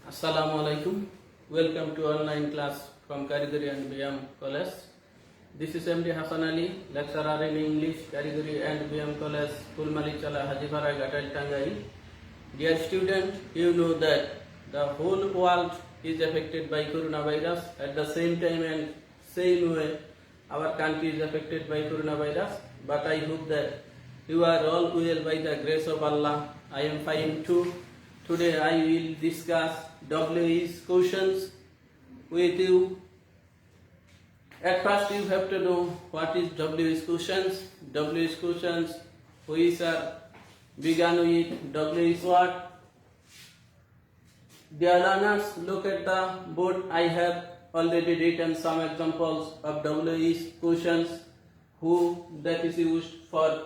Assalamu alaikum. Welcome to online class from Karigari and BM College. This is MD Hassan Ali, lecturer in English, Karigari and BM College, Pulmalichala, Hajipara, Gatal, Tangai. Dear student, you know that the whole world is affected by coronavirus. At the same time and same way, our country is affected by coronavirus. But I hope that you are all well by the grace of Allah. I am fine too. Today I will discuss WE's questions with you. At first you have to know what is WE's questions. WE's questions, which are began with WE's what. Dear learners, look at the board. I have already written some examples of WE's questions. Who, that is used for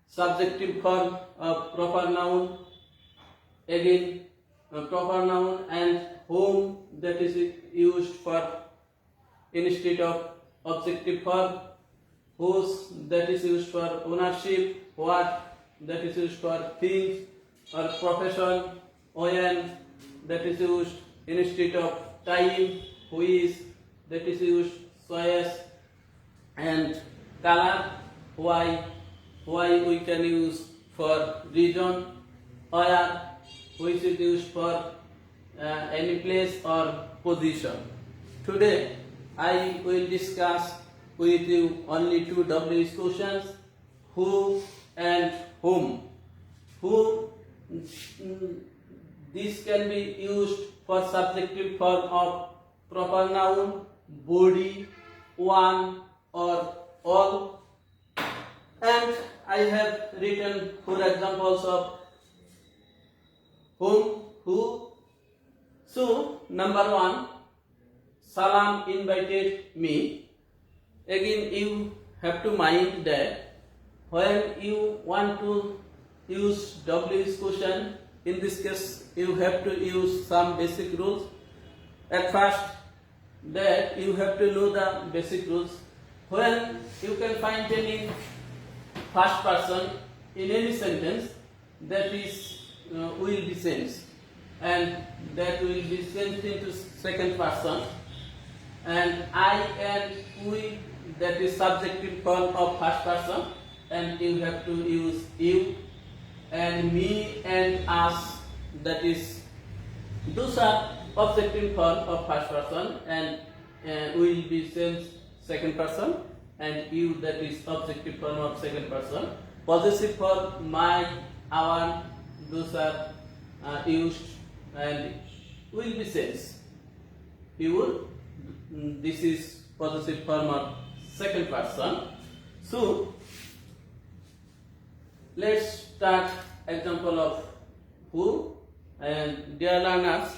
subjective form of proper noun. Again, proper noun, and whom, that is used for instead of objective form. Whose, that is used for ownership. What, that is used for things or profession. When, that is used instead of time. Who is, that is used choice. And color, why we can use for reason. Where, which is used for any place or position. Today I will discuss with you only two WH questions, who and whom. Who, this can be used for subjective form of proper noun, body, one or all. And I have written 4 examples of whom, who. So, number 1, Salam invited me. Again, you have to mind that when you want to use WH question, in this case, you have to use some basic rules. At first, that you have to know the basic rules. When you can find any first person in any sentence, that is will be changed, and that will be changed into second person, and I and we, that is subjective form of first person, and you have to use you, and me and us, that is those are objective form of first person, and will be changed second person, and you, that is objective form of second person. Possessive form my, our, those are used and will be changed. You, this is possessive form of second person. So let's start example of who. And dear learners,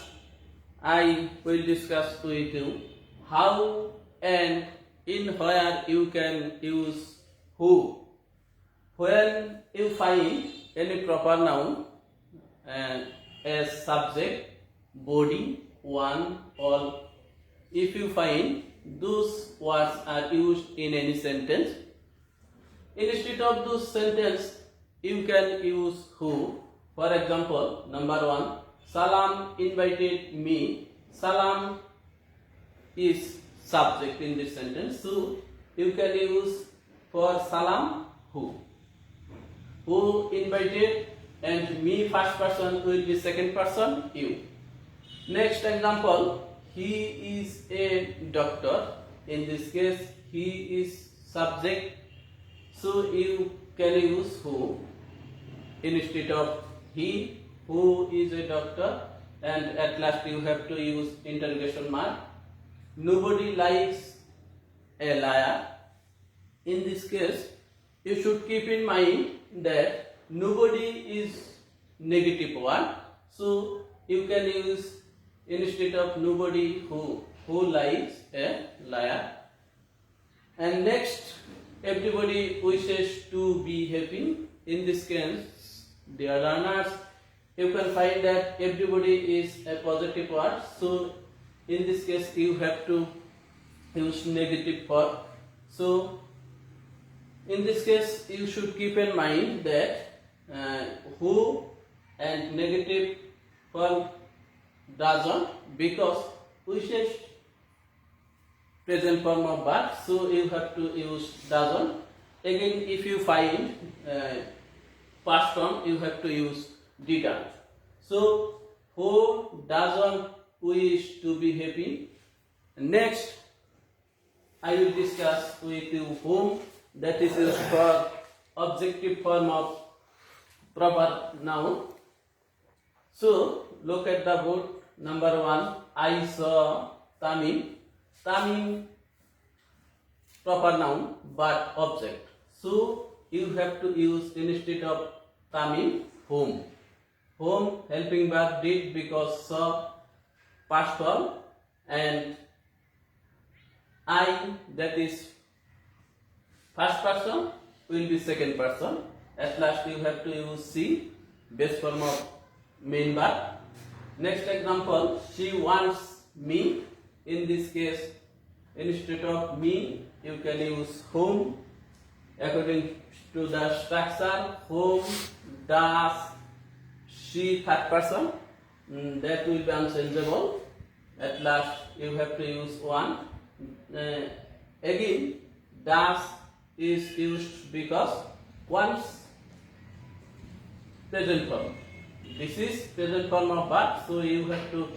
I will discuss with you how and in where you can use who. When you find any proper noun as subject, body, one, all, if you find those words are used in any sentence, instead of those sentence you can use who. For example, number 1, Salam invited me. Salam is subject in this sentence, so you can use for Salam who. Who invited, and me first person will be second person, you. Next example, he is a doctor. In this case, he is subject, so you can use who instead of he. Who is a doctor, and at last you have to use interrogation mark. Nobody likes a liar. In this case, you should keep in mind that nobody is negative one, so you can use instead of nobody who likes a liar. And next, everybody wishes to be happy. In this case, dear learners, you can find that everybody is a positive word, so in this case you have to use negative form. So in this case you should keep in mind that who and negative form doesn't, because which is present form of verb, so you have to use doesn't. Again, if you find past form, you have to use didn't. So who doesn't wish to be happy? Next, I will discuss with you whom, that is used for objective form of proper noun. So look at the board. Number 1, I saw Tamim. Tamim proper noun but object. So you have to use instead of Tamim whom. Whom helping verb did because saw past form, and I, that is first person, will be second person. At last you have to use she, base form of main verb. Next example, she wants me. In this case, instead of me, you can use whom. According to the structure, whom, does, she, third person, that will be unchangeable. At last you have to use one. Again, does is used because once present form. This is present form of verb, so you have to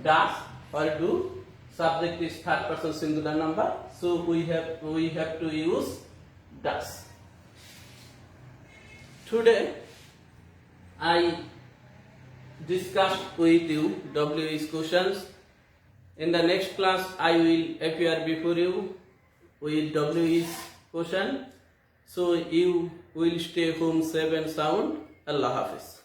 does or do. Subject is third person singular number, so we have to use does. Today I discussed with you WH questions. In the next class, I will appear before you with WH question. So you will stay home safe and sound. Allah Hafiz.